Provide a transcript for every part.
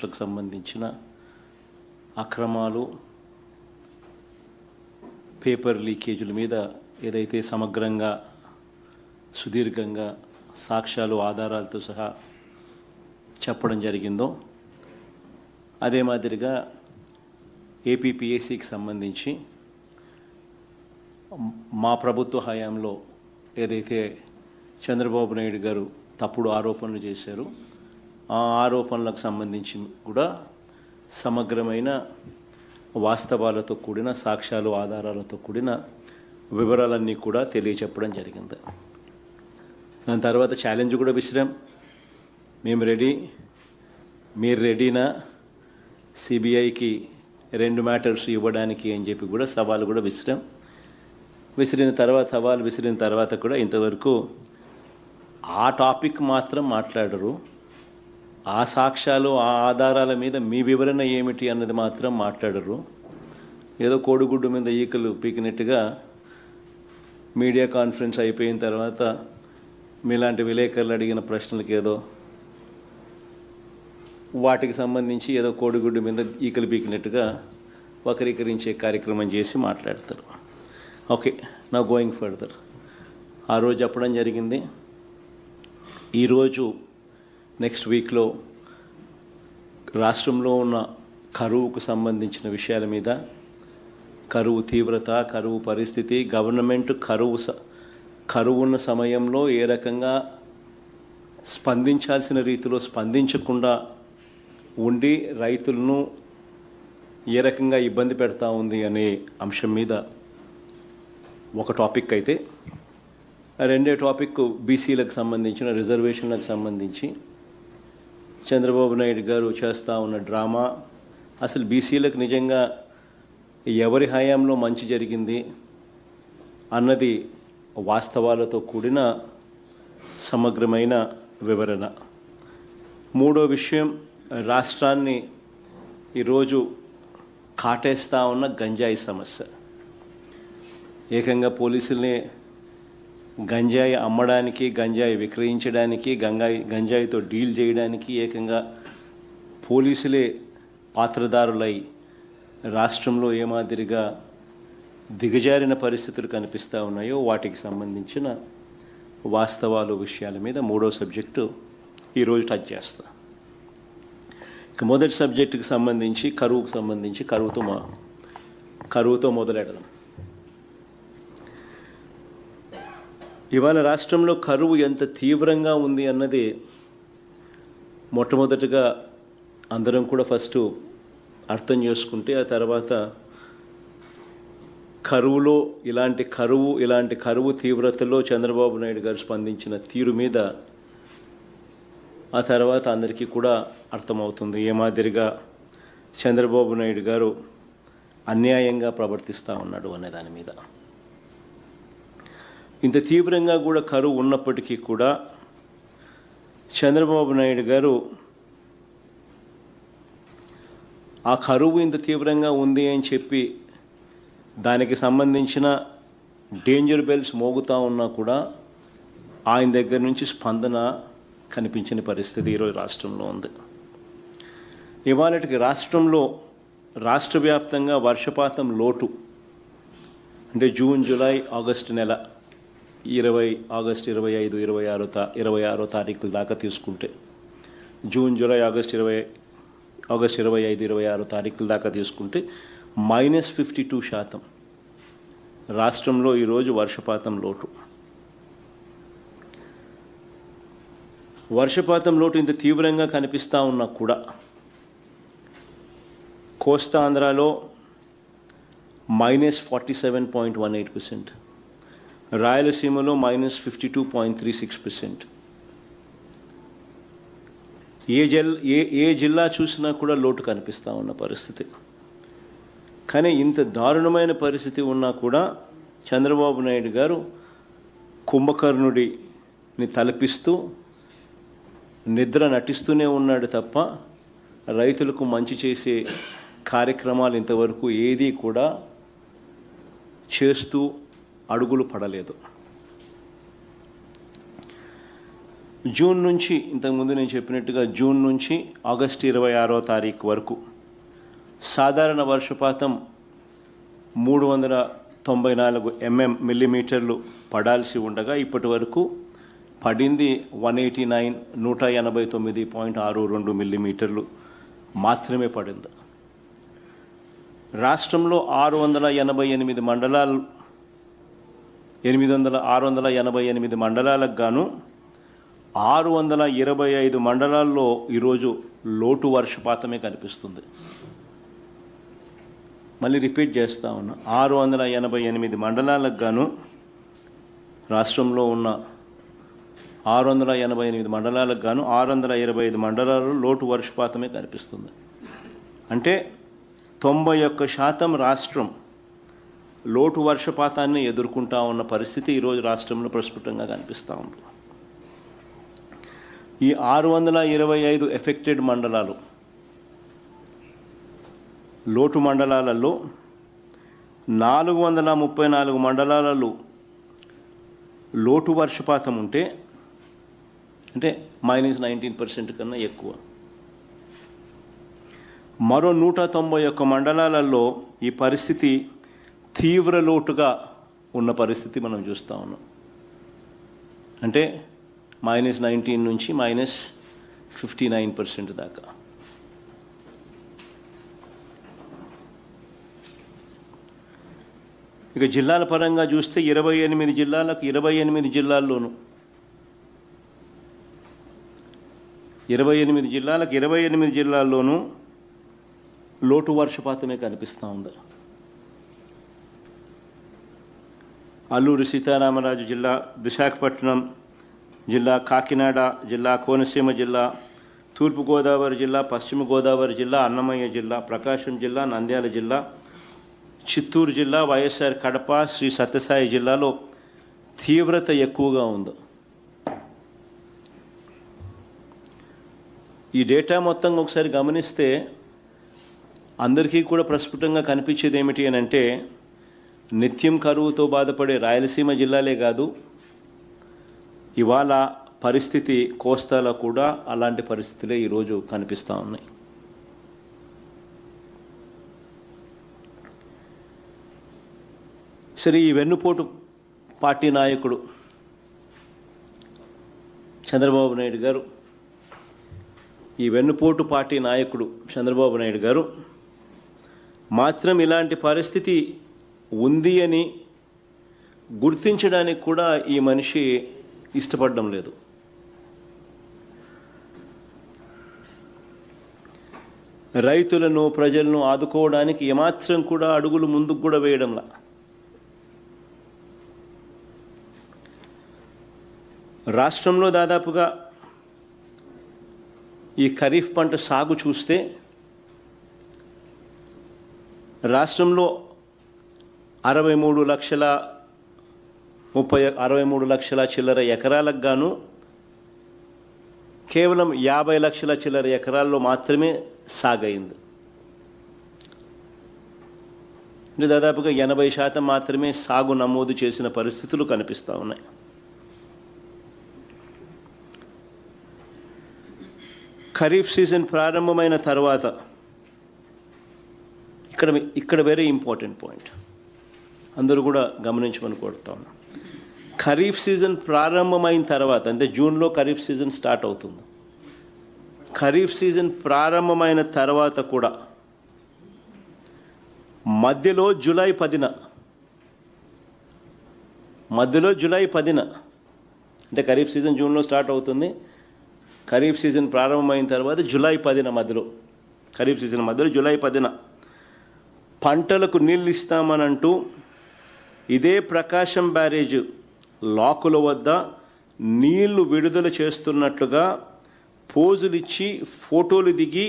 ప్రాజెక్టులకు సంబంధించిన అక్రమాలు, పేపర్ లీకేజీల మీద ఏదైతే సమగ్రంగా సుదీర్ఘంగా సాక్ష్యాలు ఆధారాలతో సహా చెప్పడం జరిగిందో అదే మాదిరిగా ఏపీపీఎస్సీకి సంబంధించి మా ప్రభుత్వ హయాంలో ఏదైతే చంద్రబాబు నాయుడు గారు తప్పుడు ఆరోపణలు చేశారో ఆ ఆరోపణలకు సంబంధించి కూడా సమగ్రమైన వాస్తవాలతో కూడిన సాక్ష్యాలు ఆధారాలతో కూడిన వివరాలన్నీ కూడా తెలియచెప్పడం జరిగింది. దాని తర్వాత ఛాలెంజ్ కూడా విసిరాం. మేము రెడీ, మీరు రెడీనా సిబిఐకి 2 మ్యాటర్స్ ఇవ్వడానికి అని చెప్పి కూడా సవాలు కూడా విసిరాం. సవాలు విసిరిన తర్వాత కూడా ఇంతవరకు ఆ టాపిక్ మాత్రం మాట్లాడరు. ఆ సాక్ష్యాలు ఆ ఆధారాల మీద మీ వివరణ ఏమిటి అన్నది మాత్రం మాట్లాడరు. ఏదో కోడిగుడ్డు మీద ఈకలు పీకినట్టుగా మీడియా కాన్ఫరెన్స్ అయిపోయిన తర్వాత మీలాంటి విలేకరులు అడిగిన ప్రశ్నలకు ఏదో వాటికి సంబంధించి ఏదో కోడిగుడ్డు మీద ఈకలు పీకినట్టుగా వక్రీకరించే కార్యక్రమం చేసి మాట్లాడతారు. ఓకే, నా గోయింగ్ ఫర్దర్. ఆ రోజు చెప్పడం జరిగింది. ఈరోజు నెక్స్ట్ వీక్లో రాష్ట్రంలో ఉన్న కరువుకు సంబంధించిన విషయాల మీద, కరువు తీవ్రత, కరువు పరిస్థితి, గవర్నమెంట్ కరువు ఉన్న సమయంలో ఏ రకంగా స్పందించాల్సిన రీతిలో స్పందించకుండా ఉండి రైతులను ఏ రకంగా ఇబ్బంది పెడతా ఉంది అనే అంశం మీద ఒక టాపిక్ అయితే, రెండో టాపిక్ బీసీలకు సంబంధించిన రిజర్వేషన్లకు సంబంధించి చంద్రబాబు నాయుడు గారు చేస్తూ ఉన్న డ్రామా, అసలు బీసీలకు నిజంగా ఎవరి హయాంలో మంచి జరిగింది అన్నది వాస్తవాలతో కూడిన సమగ్రమైన వివరణ. మూడో విషయం, రాష్ట్రాన్ని ఈరోజు కాటేస్తూ ఉన్న గంజాయి సమస్య. ఏకంగా పోలీసుల్ని గంజాయి అమ్మడానికి, గంజాయి విక్రయించడానికి, గంజాయితో డీల్ చేయడానికి ఏకంగా పోలీసులే పాత్రదారులై రాష్ట్రంలో ఏ మాదిరిగా దిగజారిన పరిస్థితులు కనిపిస్తూ ఉన్నాయో వాటికి సంబంధించిన వాస్తవాలు విషయాల మీద మూడో సబ్జెక్టు ఈరోజు టచ్ చేస్తా. ఇక మొదటి సబ్జెక్టుకి సంబంధించి కరువుకు సంబంధించి కరువుతో మొదలెడదాం. ఇవాళ రాష్ట్రంలో కరువు ఎంత తీవ్రంగా ఉంది అన్నది మొట్టమొదటిగా అందరం కూడా ఫస్ట్ అర్థం చేసుకుంటే, ఆ తర్వాత ఇలాంటి కరువు తీవ్రతలో చంద్రబాబు నాయుడు గారు స్పందించిన తీరు మీద ఆ తర్వాత అందరికీ కూడా అర్థమవుతుంది ఏ మాదిరిగా చంద్రబాబు నాయుడు గారు అన్యాయంగా ప్రవర్తిస్తూ ఉన్నాడు అనే దాని మీద. ఇంత తీవ్రంగా కూడా కరువు ఉన్నప్పటికీ కూడా చంద్రబాబు నాయుడు గారు ఆ కరువు ఇంత తీవ్రంగా ఉంది అని చెప్పి దానికి సంబంధించిన డేంజర్ బెల్స్ మోగుతూ ఉన్నా కూడా ఆయన దగ్గర నుంచి స్పందన కనిపించిన పరిస్థితి ఈరోజు రాష్ట్రంలో ఉంది. ఇవాళకి రాష్ట్ర వ్యాప్తంగా వర్షపాతం లోటు అంటే జూన్, జూలై, ఆగస్టు నెల 25, 26, 26 తారీఖుల దాకా తీసుకుంటే, జూన్, జూలై, ఆగస్ట్ 25, 26 తారీఖుల దాకా తీసుకుంటే -52% రాష్ట్రంలో ఈరోజు వర్షపాతం లోటు. వర్షపాతం లోటు ఇంత తీవ్రంగా కనిపిస్తూ ఉన్నా కూడా కోస్తాంధ్రలో -47.18%, రాయలసీమలో -52.36%. ఏ జిల్లా చూసినా కూడా లోటు కనిపిస్తూ ఉన్న పరిస్థితి. కానీ ఇంత దారుణమైన పరిస్థితి ఉన్నా కూడా చంద్రబాబు నాయుడు గారు కుంభకర్ణుడిని తలపిస్తూ నిద్ర నటిస్తూనే ఉన్నాడు తప్ప రైతులకు మంచి చేసే కార్యక్రమాలు ఇంతవరకు ఏదీ కూడా చేస్తూ అడుగులు పడలేదు. జూన్ నుంచి, ఇంతకుముందు నేను చెప్పినట్టుగా జూన్ నుంచి ఆగస్టు 26వ తారీఖు వరకు సాధారణ వర్షపాతం 394 మిల్లీమీటర్లు పడాల్సి ఉండగా ఇప్పటి వరకు పడింది 189.62 మిల్లీమీటర్లు మాత్రమే పడింది. రాష్ట్రంలో 688 మండలాలు 688 మండలాలకు గాను 625 మండలాల్లో ఈరోజు లోటు వర్షపాతమే కనిపిస్తుంది. మళ్ళీ రిపీట్ చేస్తా ఉన్నా, 688 మండలాలకు గాను రాష్ట్రంలో ఉన్న 688 మండలాలకు గాను 625 మండలాల్లో లోటు వర్షపాతమే కనిపిస్తుంది. అంటే 91% రాష్ట్రం లోటు వర్షపాతాన్ని ఎదుర్కొంటా ఉన్న పరిస్థితి ఈరోజు రాష్ట్రంలో ప్రస్ఫుటంగా కనిపిస్తూ ఉంది. ఈ 625 ఎఫెక్టెడ్ మండలాలు, లోటు మండలాలలో 434 మండలాలలో లోటు వర్షపాతం ఉంటే, అంటే -19% కన్నా ఎక్కువ. మరో 191 మండలాలలో ఈ పరిస్థితి తీవ్ర లోటుగా ఉన్న పరిస్థితి మనం చూస్తూ ఉన్నాం. అంటే -19 నుంచి -59% దాకా. ఇక జిల్లాల పరంగా చూస్తే 28 జిల్లాలకు 28 జిల్లాల్లోనూ 28 జిల్లాలకు 28 జిల్లాల్లోనూ లోటు వర్షపాతమే కనిపిస్తూ ఉంది. అల్లూరి సీతారామరాజు జిల్లా, విశాఖపట్నం జిల్లా, కాకినాడ జిల్లా, కోనసీమ జిల్లా, తూర్పుగోదావరి జిల్లా, పశ్చిమ గోదావరి జిల్లా, అన్నమయ్య జిల్లా, ప్రకాశం జిల్లా, నంద్యాల జిల్లా, చిత్తూరు జిల్లా, వైఎస్ఆర్ కడప, శ్రీ సత్యసాయి జిల్లాలో తీవ్రత ఎక్కువగా ఉంది. ఈ డేటా మొత్తం ఒకసారి గమనిస్తే అందరికీ కూడా ప్రస్ఫుటంగా కనిపించేది ఏమిటి అని అంటే, నిత్యం కరువుతో బాధపడే రాయలసీమ జిల్లాలే కాదు, ఇవాళ పరిస్థితి కోస్తాలో కూడా అలాంటి పరిస్థితులే ఈరోజు కనిపిస్తూ ఉన్నాయి. సరే, ఈ వెన్నుపోటు పార్టీ నాయకుడు చంద్రబాబు నాయుడు గారు, ఈ వెన్నుపోటు పార్టీ నాయకుడు చంద్రబాబు నాయుడు గారు మాత్రం ఇలాంటి పరిస్థితి ఉంది అని గుర్తించడానికి కూడా ఈ మనిషి ఇష్టపడడం లేదు. రైతులను, ప్రజలను ఆదుకోవడానికి ఏమాత్రం కూడా అడుగులు ముందుకు కూడా వేయడంలా. రాష్ట్రంలో దాదాపుగా ఈ ఖరీఫ్ పంట సాగు చూస్తే రాష్ట్రంలో 63 లక్షల చిల్లర ఎకరాలకు గాను కేవలం 50 లక్షల చిల్లర ఎకరాల్లో మాత్రమే సాగైంది. అంటే దాదాపుగా 80% మాత్రమే సాగు నమోదు చేసిన పరిస్థితులు కనిపిస్తూ ఉన్నాయి. ఖరీఫ్ సీజన్ ప్రారంభమైన తర్వాత ఇక్కడ వెరీ ఇంపార్టెంట్ పాయింట్ అందరూ కూడా గమనించమని కోరుతా ఉన్నా. ఖరీఫ్ సీజన్ ప్రారంభమైన తర్వాత, అంటే జూన్లో ఖరీఫ్ సీజన్ స్టార్ట్ అవుతుంది. ఖరీఫ్ సీజన్ ప్రారంభమైన తర్వాత కూడా మధ్యలో జూలై 10న అంటే ఖరీఫ్ సీజన్ జూన్లో స్టార్ట్ అవుతుంది. ఖరీఫ్ సీజన్ ప్రారంభమైన తర్వాత జూలై 10న మధ్యలో, ఖరీఫ్ సీజన్ మధ్యలో జూలై 10న పంటలకు నీళ్ళు ఇస్తామనంటూ ఇదే ప్రకాశం బ్యారేజ్ లాకుల వద్ద నీళ్లు విడుదల చేస్తున్నట్లుగా పోజులు ఇచ్చి ఫోటోలు దిగి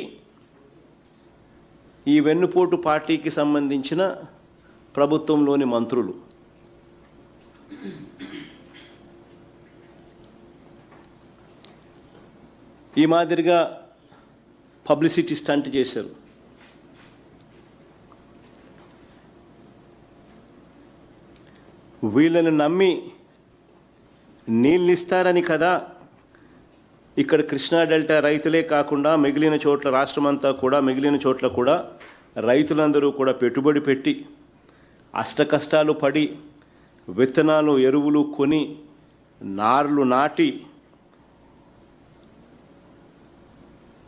ఈ వెన్నుపోటు పార్టీకి సంబంధించిన ప్రభుత్వంలోని మంత్రులు ఈ మాదిరిగా పబ్లిసిటీ స్టంట్ చేశారు. వీళ్ళని నమ్మి నీళ్ళు ఇస్తారని కదా ఇక్కడ కృష్ణా డెల్టా రైతులే కాకుండా మిగిలిన చోట్ల రాష్ట్రమంతా కూడా మిగిలిన చోట్ల కూడా రైతులందరూ కూడా పెట్టుబడి పెట్టి అష్టకష్టాలు పడి విత్తనాలు ఎరువులు కొని నార్లు నాటి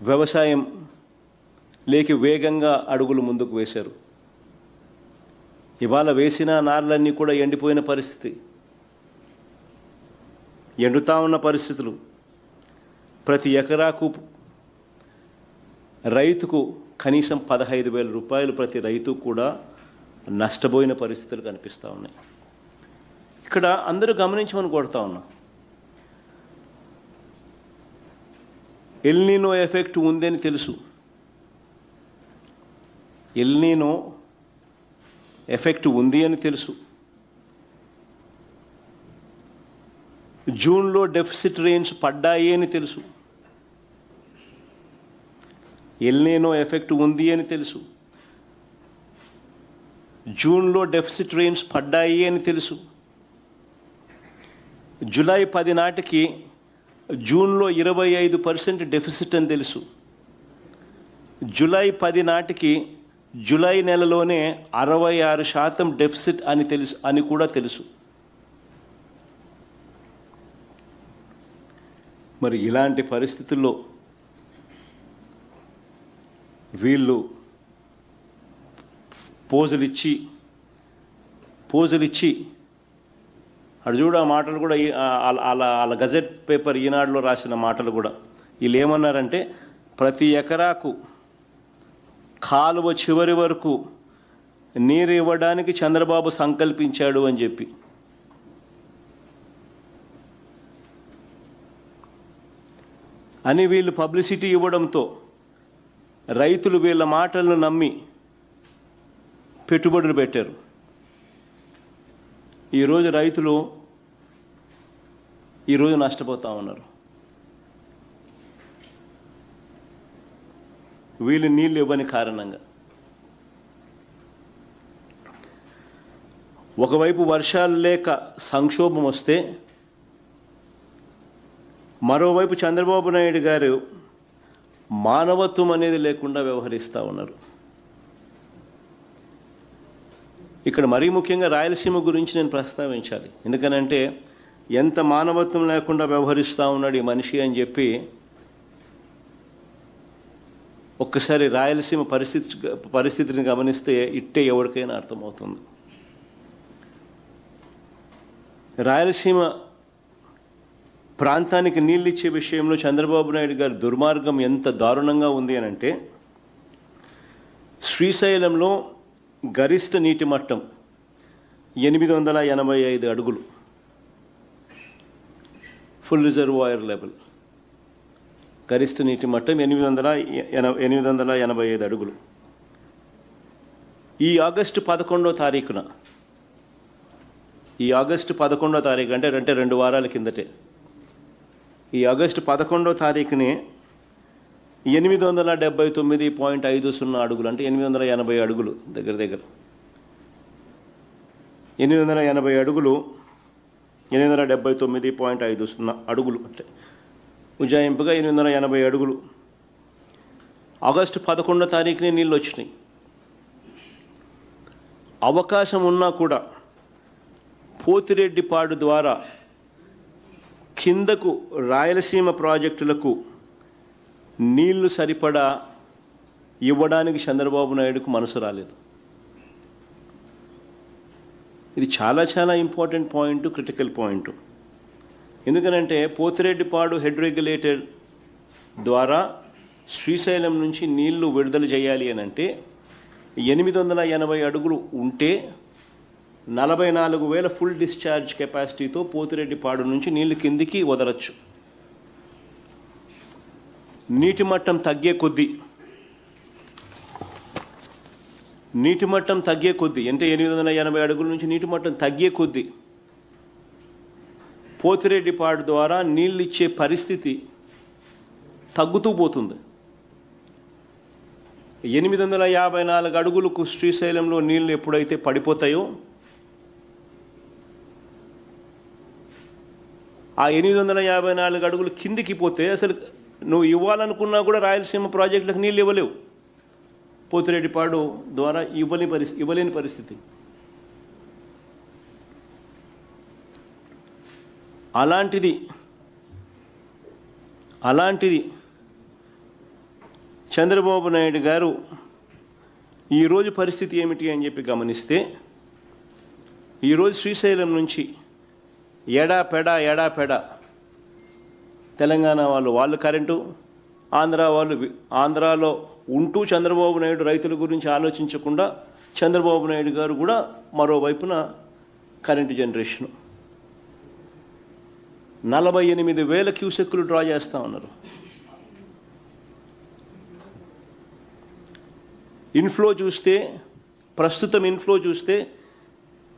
వ్యవసాయం లేకి వేగంగా అడుగులు ముందుకు వేశారు. ఇవాళ వేసిన నార్లన్నీ కూడా ఎండిపోయిన పరిస్థితి, ఎండుతా ఉన్న పరిస్థితులు. ప్రతి ఎకరాకు రైతుకు కనీసం 15,000 రూపాయలు ప్రతి రైతు కూడా నష్టపోయిన పరిస్థితులు కనిపిస్తూ ఉన్నాయి. ఇక్కడ అందరూ గమనించమని కోరుతా ఉన్నా, ఎల్నినో ఎఫెక్ట్ ఉందని తెలుసు. ఎల్నినో ఎఫెక్ట్ ఉంది అని తెలుసు. జూన్లో డెఫిసిట్ రెయిన్స్ పడ్డాయి అని తెలుసు. ఎల్నినో ఎఫెక్ట్ ఉంది అని తెలుసు. జూన్లో డెఫిసిట్ రెయిన్స్ పడ్డాయి అని తెలుసు. జూలై 10 నాటికి జూన్లో 25% డెఫిసిట్ అని తెలుసు. జూలై 10 నాటికి జూలై నెలలోనే 66% డెఫిసిట్ అని కూడా తెలుసు. మరి ఇలాంటి పరిస్థితుల్లో వీళ్ళు పోజులిచ్చి అటు చూడ ఆ మాటలు కూడా వాళ్ళ గజెట్ పేపర్ ఈనాడులో రాసిన మాటలు కూడా వీళ్ళు ఏమన్నారంటే, ప్రతి ఎకరాకు కాలువ చివరి వరకు నీరు ఇవ్వడానికి చంద్రబాబు సంకల్పించాడు అని చెప్పి. అని వీళ్ళు పబ్లిసిటీ ఇవ్వడంతో రైతులు వీళ్ళ మాటలను నమ్మి పెట్టుబడులు పెట్టారు. ఈరోజు రైతులు నష్టపోతూ ఉన్నారు. వీళ్ళు నీళ్ళు ఇవ్వని కారణంగా. ఒకవైపు వర్షాలు లేక సంక్షోభం వస్తే, మరోవైపు చంద్రబాబు నాయుడు గారు మానవత్వం అనేది లేకుండా వ్యవహరిస్తూ ఉన్నారు. ఇక్కడ మరీ ముఖ్యంగా రాయలసీమ గురించి నేను ప్రస్తావించాలి. ఎందుకనంటే ఎంత మానవత్వం లేకుండా వ్యవహరిస్తూ ఉన్నాడు ఈ మనిషి అని చెప్పి ఒక్కసారి రాయలసీమ పరిస్థితిని గమనిస్తే ఇట్టే ఎవరికైనా అర్థమవుతుంది. రాయలసీమ ప్రాంతానికి నీళ్ళు ఇచ్చే విషయంలో చంద్రబాబు నాయుడు గారి దుర్మార్గం ఎంత దారుణంగా ఉంది అని అంటే, శ్రీశైలంలో గరిష్ట నీటి మట్టం 885 అడుగులు, ఫుల్ రిజర్వాయర్ లెవెల్. గరిష్ట నీటి మట్టం 885 అడుగులు. ఈ ఆగస్టు 11వ తారీఖున అంటే 2 వారాల కిందటే, ఈ ఆగస్టు 11వ తారీఖునే 879.50 అడుగులు, అంటే 880 అడుగులు, దగ్గర 880 అడుగులు, 879.50 అడుగులు, అంటే ఉజ్జాయింపుగా 880 అడుగులు ఆగస్టు 11వ తారీఖునే నీళ్ళు వచ్చినాయి. అవకాశం ఉన్నా కూడా పోతిరెడ్డిపాడు ద్వారా కిందకు రాయలసీమ ప్రాజెక్టులకు నీళ్లు సరిపడా ఇవ్వడానికి చంద్రబాబు నాయుడుకు మనసు రాలేదు. ఇది చాలా చాలా ఇంపార్టెంట్ పాయింట్, క్రిటికల్ పాయింట్. ఎందుకనంటే పోతిరెడ్డిపాడు హెడ్ రెగ్యులేటర్ ద్వారా శ్రీశైలం నుంచి నీళ్లు విడుదల చేయాలి అని అంటే 880 అడుగులు ఉంటే 44,000 ఫుల్ డిశ్చార్జ్ కెపాసిటీతో పోతిరెడ్డిపాడు నుంచి నీళ్లు కిందికి వదలచ్చు. నీటి మట్టం తగ్గే కొద్దీ అంటే 880 అడుగుల నుంచి నీటి మట్టం తగ్గే కొద్దీ పోతిరెడ్డిపాడు ద్వారా నీళ్ళు ఇచ్చే పరిస్థితి తగ్గుతూ పోతుంది. 854 అడుగులకు శ్రీశైలంలో నీళ్లు ఎప్పుడైతే పడిపోతాయో ఆ 854 అడుగులు కిందికి పోతే అసలు నువ్వు ఇవ్వాలనుకున్నా కూడా రాయలసీమ ప్రాజెక్టులకు నీళ్ళు ఇవ్వలేవు. పోతిరెడ్డిపాడు ద్వారా ఇవ్వలేని పరిస్థితి. అలాంటిది చంద్రబాబు నాయుడు గారు ఈరోజు పరిస్థితి ఏమిటి అని చెప్పి గమనిస్తే, ఈరోజు శ్రీశైలం నుంచి ఎడాపెడ తెలంగాణ వాళ్ళు కరెంటు, ఆంధ్రాలో ఉంటూ చంద్రబాబు నాయుడు రైతుల గురించి ఆలోచించకుండా చంద్రబాబు నాయుడు గారు కూడా మరోవైపున కరెంటు జనరేషను 48,000 క్యూసెక్కులు డ్రా చేస్తూ ఉన్నారు. ప్రస్తుతం ఇన్ఫ్లో చూస్తే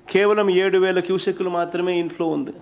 కేవలం 7,000 క్యూసెక్కులు మాత్రమే ఇన్ఫ్లో ఉంది.